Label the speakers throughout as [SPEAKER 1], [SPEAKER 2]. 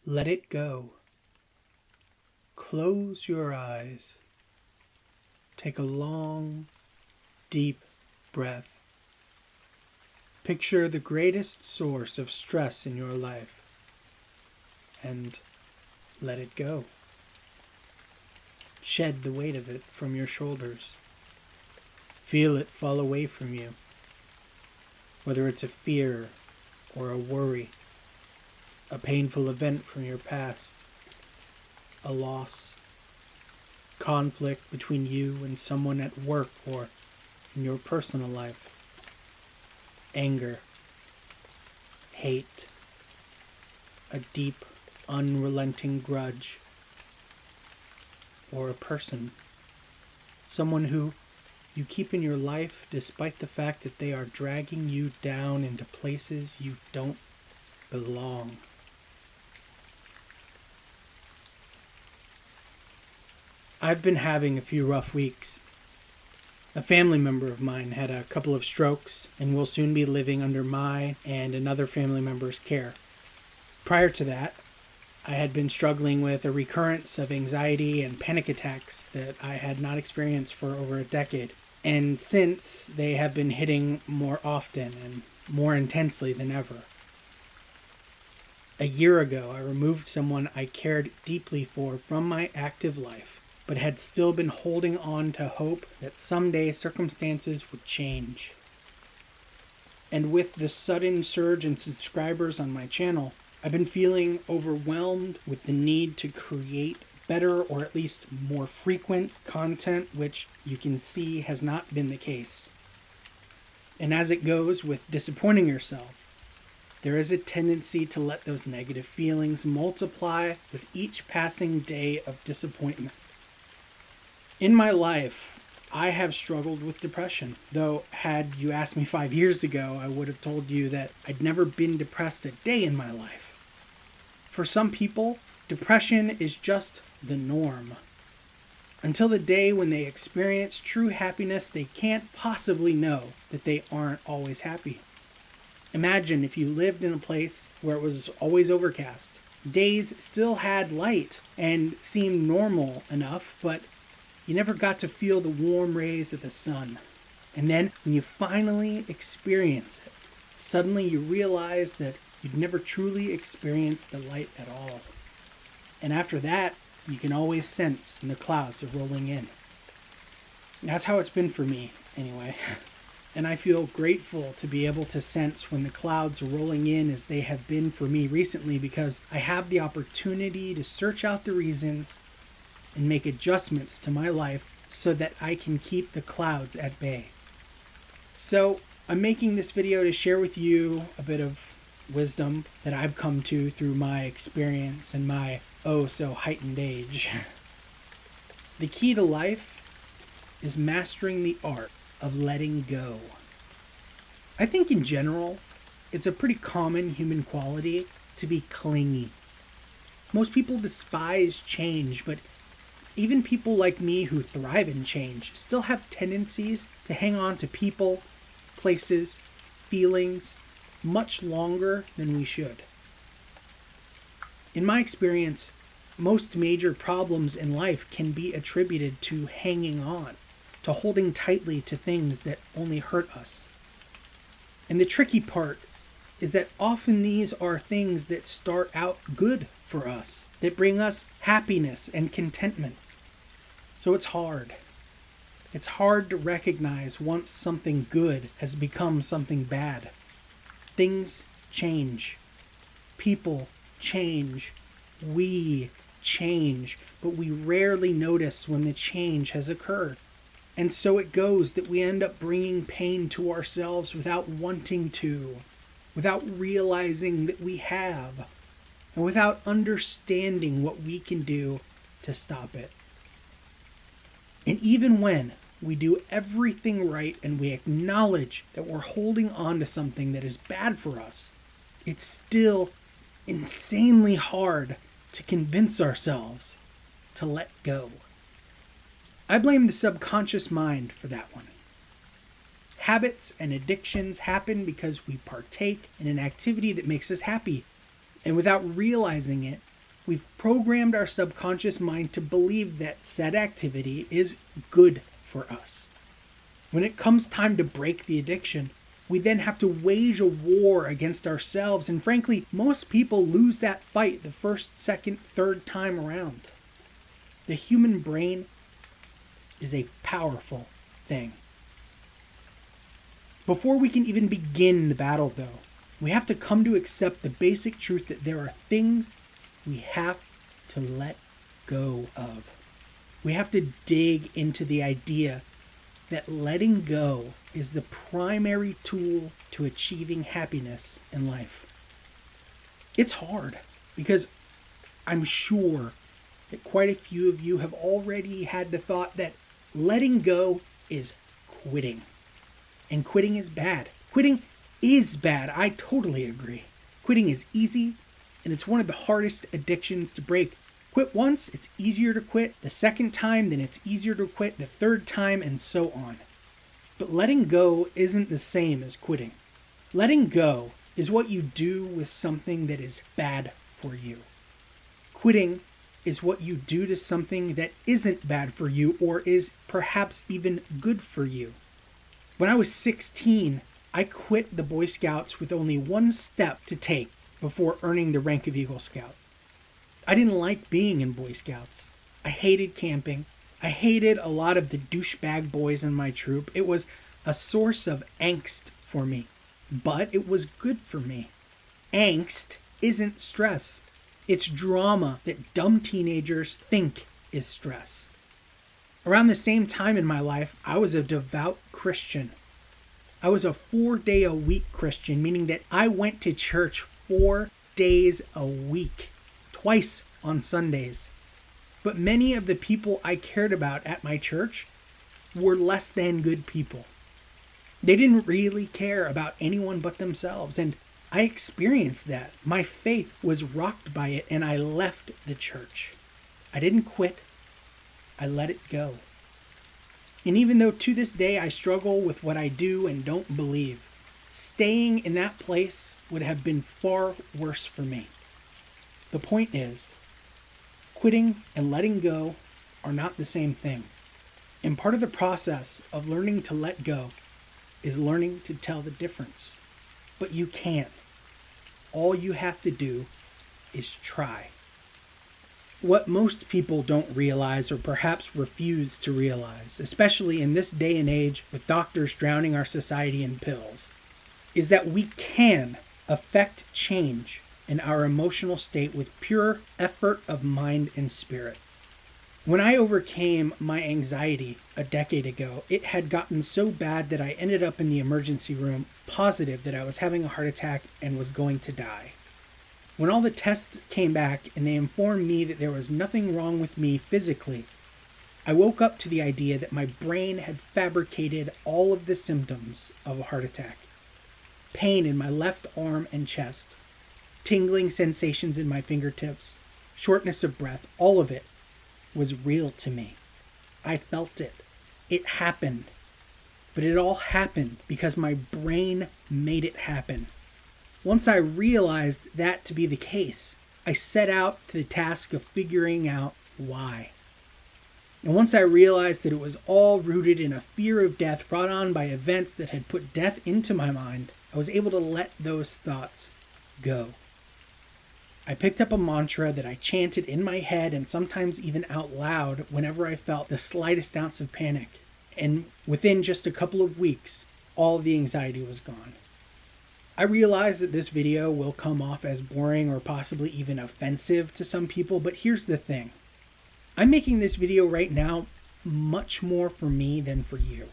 [SPEAKER 1] Let it go. Close your eyes. Take a long, deep breath. Picture the greatest source of stress in your life and let it go. Shed the weight of it from your shoulders. Feel it fall away from you, whether it's a fear or a worry, a painful event from your past, a loss, conflict between you and someone at work or in your personal life, anger, hate, a deep, unrelenting grudge, or a person, someone who you keep in your life despite the fact that they are dragging you down into places you don't belong. I've been having a few rough weeks. A family member of mine had a couple of strokes and will soon be living under my and another family member's care. Prior to that, I had been struggling with a recurrence of anxiety and panic attacks that I had not experienced for over a decade. And since, they have been hitting more often and more intensely than ever. A year ago, I removed someone I cared deeply for from my active life, but had still been holding on to hope that someday circumstances would change. And with the sudden surge in subscribers on my channel, I've been feeling overwhelmed with the need to create better or at least more frequent content, which you can see has not been the case. And as it goes with disappointing yourself, there is a tendency to let those negative feelings multiply with each passing day of disappointment. In my life, I have struggled with depression, though had you asked me 5 years ago, I would have told you that I'd never been depressed a day in my life. For some people, depression is just the norm. Until the day when they experience true happiness, they can't possibly know that they aren't always happy. Imagine if you lived in a place where it was always overcast. Days still had light and seemed normal enough, but you never got to feel the warm rays of the sun. And then when you finally experience it, suddenly you realize that you'd never truly experienced the light at all. And after that, you can always sense when the clouds are rolling in. That's how it's been for me, anyway. And I feel grateful to be able to sense when the clouds are rolling in as they have been for me recently, because I have the opportunity to search out the reasons and make adjustments to my life so that I can keep the clouds at bay. So I'm making this video to share with you a bit of wisdom that I've come to through my experience and my so heightened age. The key to life is mastering the art of letting go. I think in general, it's a pretty common human quality to be clingy. Most people despise change, but even people like me who thrive in change still have tendencies to hang on to people, places, feelings much longer than we should. In my experience, most major problems in life can be attributed to hanging on, to holding tightly to things that only hurt us. And the tricky part is that often these are things that start out good for us, that bring us happiness and contentment. So it's hard. It's hard to recognize once something good has become something bad. Things change. People change. We change, but we rarely notice when the change has occurred. And so it goes that we end up bringing pain to ourselves without wanting to, without realizing that we have, and without understanding what we can do to stop it. And even when we do everything right and we acknowledge that we're holding on to something that is bad for us, it's still insanely hard to convince ourselves to let go. I blame the subconscious mind for that one. Habits and addictions happen because we partake in an activity that makes us happy. And without realizing it, We've programmed our subconscious mind to believe that said activity is good for us. When it comes time to break the addiction, we then have to wage a war against ourselves, and frankly, most people lose that fight the first, second, third time around. The human brain is a powerful thing. Before we can even begin the battle, though, we have to come to accept the basic truth that there are things we have to let go of. We have to dig into the idea that letting go is the primary tool to achieving happiness in life. It's hard because I'm sure that quite a few of you have already had the thought that letting go is quitting. And quitting is bad. Quitting is bad. I totally agree. Quitting is easy, and it's one of the hardest addictions to break. Quit once, it's easier to quit. The second time, then it's easier to quit. The third time, and so on. But letting go isn't the same as quitting. Letting go is what you do with something that is bad for you. Quitting is what you do to something that isn't bad for you or is perhaps even good for you. When I was 16, I quit the Boy Scouts with only one step to take before earning the rank of Eagle Scout. I didn't like being in Boy Scouts. I hated camping. I hated a lot of the douchebag boys in my troop. It was a source of angst for me, but it was good for me. Angst isn't stress. It's drama that dumb teenagers think is stress. Around the same time in my life, I was a devout Christian. I was a 4-day-a-week Christian, meaning that I went to church 4 days a week, twice on Sundays. But many of the people I cared about at my church were less than good people. They didn't really care about anyone but themselves, and I experienced that. My faith was rocked by it, and I left the church. I didn't quit. I let it go. And even though to this day I struggle with what I do and don't believe, staying in that place would have been far worse for me. The point is, quitting and letting go are not the same thing. And part of the process of learning to let go is learning to tell the difference. But you can. All you have to do is try. What most people don't realize, or perhaps refuse to realize, especially in this day and age with doctors drowning our society in pills, is that we can affect change in our emotional state with pure effort of mind and spirit. When I overcame my anxiety a decade ago, it had gotten so bad that I ended up in the emergency room positive that I was having a heart attack and was going to die. When all the tests came back and they informed me that there was nothing wrong with me physically, I woke up to the idea that my brain had fabricated all of the symptoms of a heart attack. Pain in my left arm and chest, tingling sensations in my fingertips, shortness of breath, all of it was real to me. I felt it. It happened. But it all happened because my brain made it happen. Once I realized that to be the case, I set out to the task of figuring out why. And once I realized that it was all rooted in a fear of death brought on by events that had put death into my mind, I was able to let those thoughts go. I picked up a mantra that I chanted in my head and sometimes even out loud whenever I felt the slightest ounce of panic. And within just a couple of weeks, all the anxiety was gone. I realize that this video will come off as boring or possibly even offensive to some people, but here's the thing. I'm making this video right now much more for me than for you.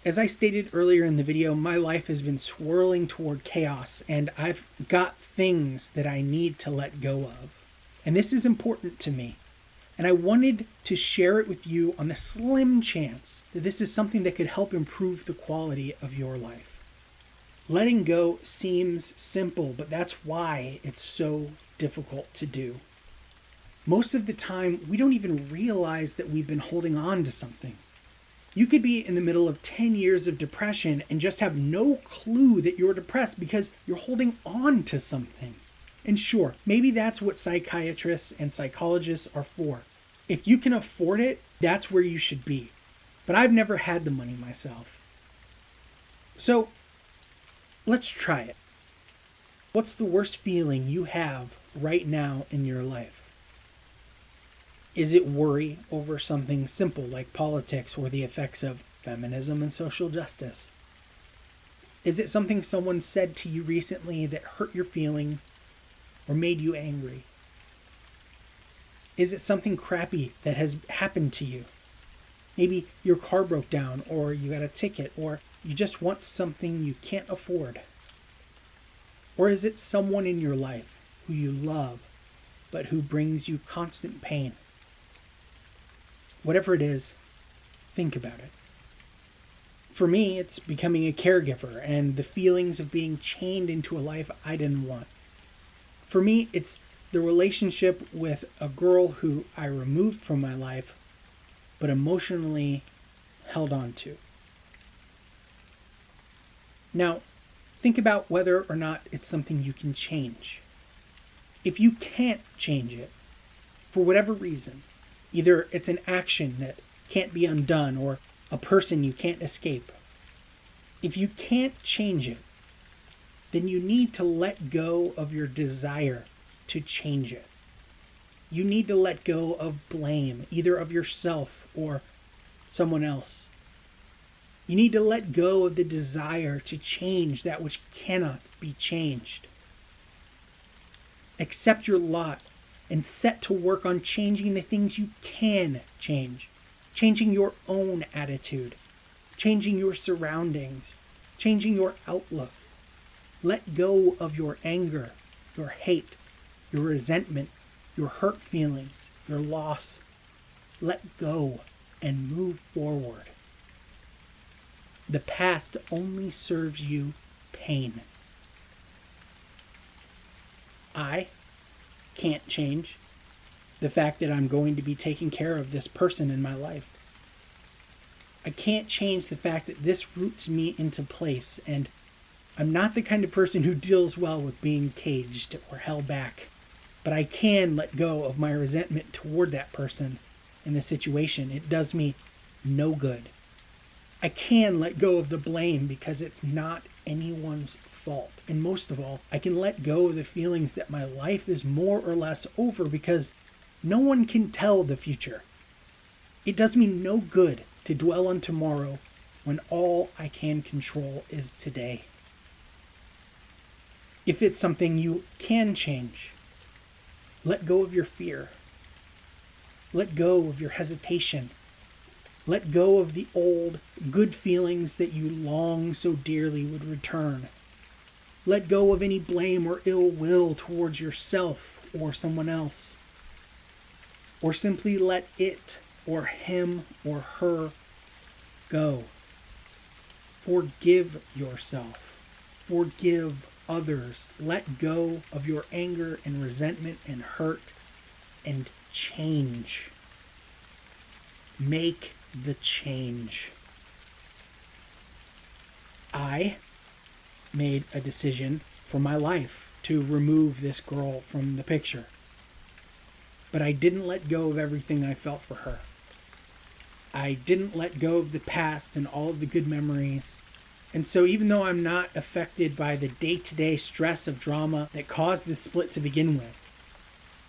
[SPEAKER 1] As I stated earlier in the video, my life has been swirling toward chaos, and I've got things that I need to let go of. And this is important to me. And I wanted to share it with you on the slim chance that this is something that could help improve the quality of your life. Letting go seems simple, but that's why it's so difficult to do. Most of the time, we don't even realize that we've been holding on to something. You could be in the middle of 10 years of depression and just have no clue that you're depressed because you're holding on to something. And sure, maybe that's what psychiatrists and psychologists are for. If you can afford it, that's where you should be. But I've never had the money myself. So, let's try it. What's the worst feeling you have right now in your life? Is it worry over something simple like politics or the effects of feminism and social justice? Is it something someone said to you recently that hurt your feelings or made you angry? Is it something crappy that has happened to you? Maybe your car broke down, or you got a ticket, or you just want something you can't afford. Or is it someone in your life who you love, but who brings you constant pain? Whatever it is, think about it. For me, it's becoming a caregiver and the feelings of being chained into a life I didn't want. For me, it's the relationship with a girl who I removed from my life, but emotionally held on to. Now, think about whether or not it's something you can change. If you can't change it, for whatever reason, either it's an action that can't be undone or a person you can't escape. If you can't change it, then you need to let go of your desire to change it. You need to let go of blame, either of yourself or someone else. You need to let go of the desire to change that which cannot be changed. Accept your lot and set to work on changing the things you can change. Changing your own attitude, changing your surroundings, changing your outlook. Let go of your anger, your hate, your resentment, your hurt feelings, your loss. Let go and move forward. The past only serves you pain. I can't change the fact that I'm going to be taking care of this person in my life. I can't change the fact that this roots me into place, and I'm not the kind of person who deals well with being caged or held back. But I can let go of my resentment toward that person in the situation. It does me no good. I can let go of the blame because it's not anyone's fault. And most of all, I can let go of the feelings that my life is more or less over because no one can tell the future. It does me no good to dwell on tomorrow when all I can control is today. If it's something you can change, let go of your fear. Let go of your hesitation. Let go of the old, good feelings that you long so dearly would return. Let go of any blame or ill will towards yourself or someone else. Or simply let it or him or her go. Forgive yourself. Forgive others. Let go of your anger and resentment and hurt and change. Make the change. I made a decision for my life to remove this girl from the picture. But I didn't let go of everything I felt for her. I didn't let go of the past and all of the good memories. And so even though I'm not affected by the day-to-day stress of drama that caused this split to begin with,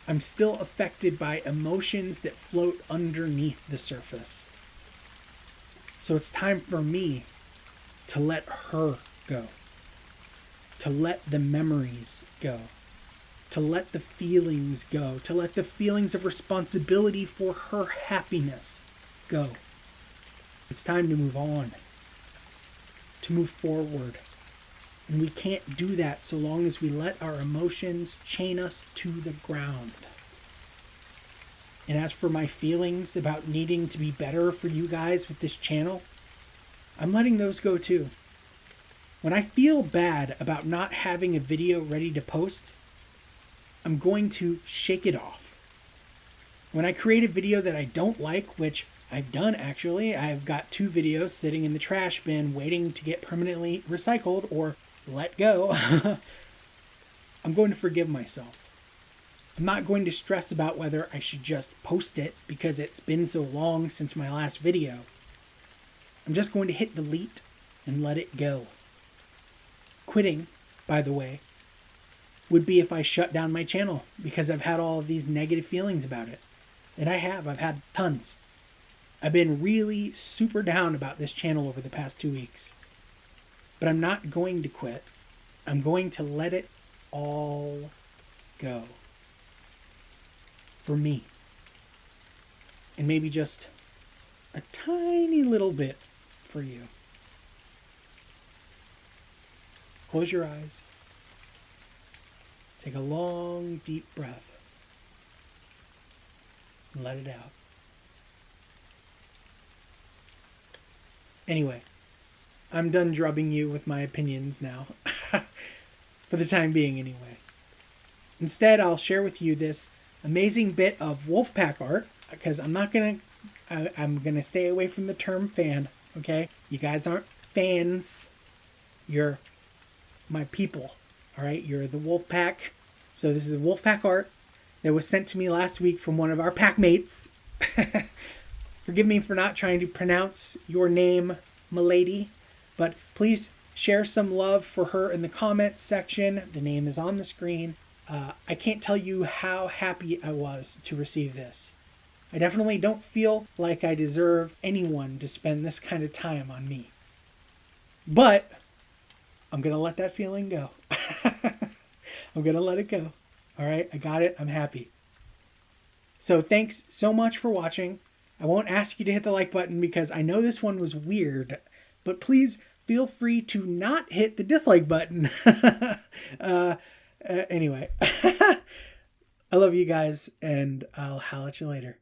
[SPEAKER 1] I'm still affected by emotions that float underneath the surface. So it's time for me to let her go. To let the memories go. To let the feelings go. To let the feelings of responsibility for her happiness go. It's time to move on. To move forward. And we can't do that so long as we let our emotions chain us to the ground. And as for my feelings about needing to be better for you guys with this channel, I'm letting those go too. When I feel bad about not having a video ready to post, I'm going to shake it off. When I create a video that I don't like, which I've done actually, I've got 2 videos sitting in the trash bin waiting to get permanently recycled or let go. I'm going to forgive myself. I'm not going to stress about whether I should just post it because it's been so long since my last video. I'm just going to hit delete and let it go. Quitting, by the way, would be if I shut down my channel because I've had all of these negative feelings about it. And I've had tons. I've been really super down about this channel over the past 2 weeks. But I'm not going to quit. I'm going to let it all go. For me. And maybe just a tiny little bit for you. Close your eyes. Take a long, deep breath. And let it out. Anyway, I'm done drubbing you with my opinions now. For the time being, anyway. Instead, I'll share with you this amazing bit of Wolfpack art, because I'm gonna stay away from the term fan, okay? You guys aren't fans. You're my people, all right? You're the Wolfpack. So this is Wolfpack art that was sent to me last week from one of our pack mates. Forgive me for not trying to pronounce your name, milady, but please share some love for her in the comments section. The name is on the screen. I can't tell you how happy I was to receive this. I definitely don't feel like I deserve anyone to spend this kind of time on me. But I'm going to let that feeling go. I'm going to let it go. All right, I got it. I'm happy. So thanks so much for watching. I won't ask you to hit the like button because I know this one was weird, but please feel free to not hit the dislike button. Anyway, I love you guys, and I'll holler at you later.